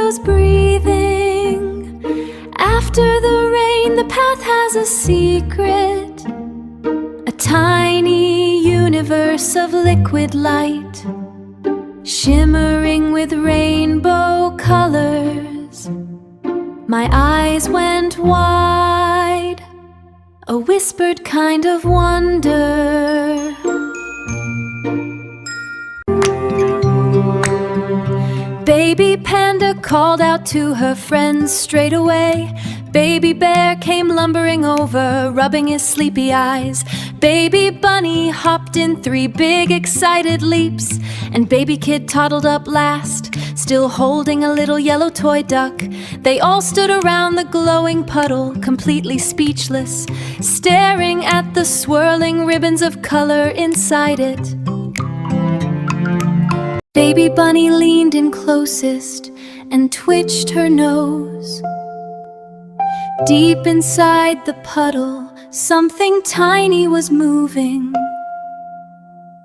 meadows breathing. After the rain, the path has a secret, a tiny universe of liquid light, shimmering with rainbow colors. My eyes went wide, a whispered kind of wonder. Baby Panda called out to her friends straight away. Baby Bear came lumbering over, rubbing his sleepy eyes. Baby Bunny hopped in 3 big excited leaps, and Baby Kid toddled up last, still holding a little yellow toy duck. They all stood around the glowing puddle, completely speechless, staring at the swirling ribbons of color inside it. Baby Bunny leaned in closest and twitched her nose. Deep inside the puddle, something tiny was moving.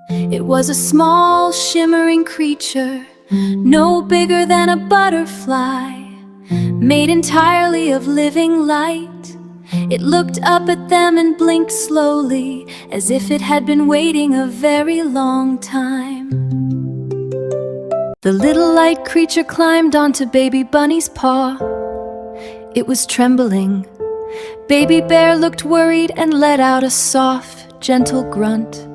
It was a small, shimmering creature, no bigger than a butterfly, made entirely of living light. It looked up at them and blinked slowly, as if it had been waiting a very long time. The little light creature climbed onto Baby Bunny's paw. It was trembling. Baby Bear looked worried and let out a soft, gentle grunt.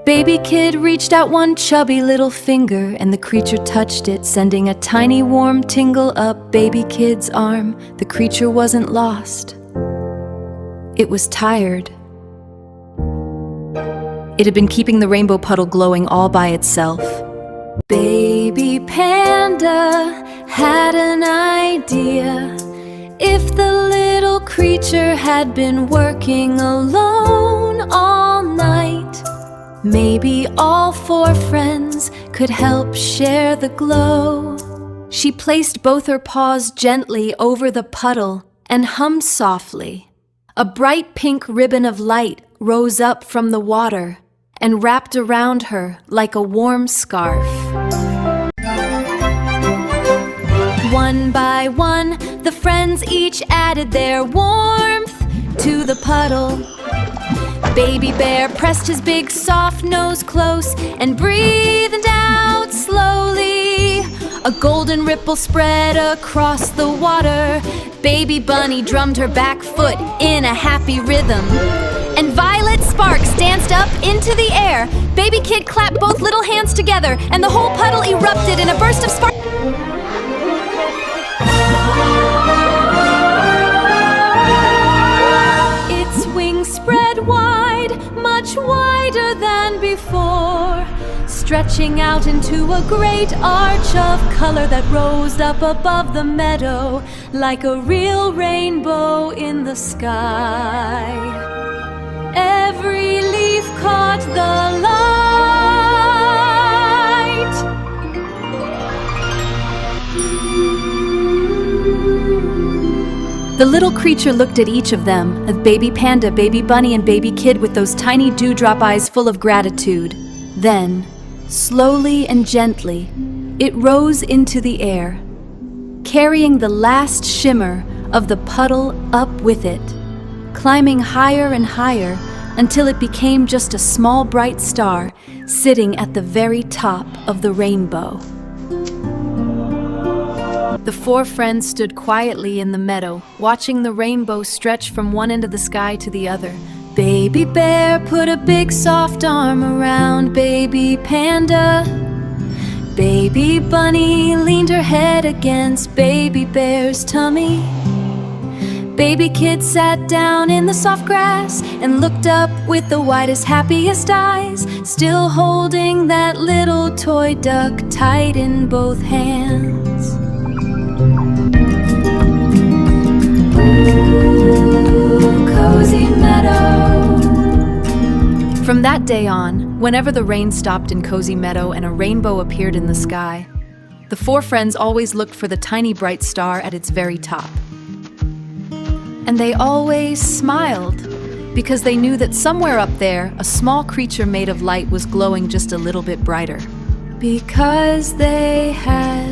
Baby Kid reached out one chubby little finger, and the creature touched it, sending a tiny warm tingle up Baby Kid's arm. The creature wasn't lost. It was tired. It had been keeping the rainbow puddle glowing all by itself. Baby Panda had an idea. If the little creature had been working alone all night, maybe all 4 friends could help share the glow. She placed both her paws gently over the puddle and hummed softly. A bright pink ribbon of light rose up from the water and wrapped around her like a warm scarf. One by one, the friends each added their warmth to the puddle. Baby Bear pressed his big soft nose close and breathed out slowly. A golden ripple spread across the water. Baby Bunny drummed her back foot in a happy rhythm, and violet sparks danced up into the air. Baby Kid clapped both little hands together, and the whole puddle erupted in a burst of sparks. Its wings spread wide, much wider than before, stretching out into a great arch of color that rose up above the meadow like a real rainbow in the sky. Every leaf caught the light. The little creature looked at each of them, of Baby Panda, Baby Bunny, and Baby Kid, with those tiny dewdrop eyes full of gratitude. Then, slowly and gently, it rose into the air, carrying the last shimmer of the puddle up with it, climbing higher and higher until it became just a small bright star sitting at the very top of the rainbow. The 4 friends stood quietly in the meadow, watching the rainbow stretch from one end of the sky to the other. Baby Bear put a big soft arm around Baby Panda. Baby Bunny leaned her head against Baby Bear's tummy. Baby Kid sat down in the soft grass and looked up with the widest, happiest eyes, still holding that little toy duck tight in both hands. Ooh, Cosy Meadow. From that day on, whenever the rain stopped in Cosy Meadow and a rainbow appeared in the sky, the 4 friends always looked for the tiny bright star at its very top. And they always smiled, because they knew that somewhere up there, a small creature made of light was glowing just a little bit brighter. Because they had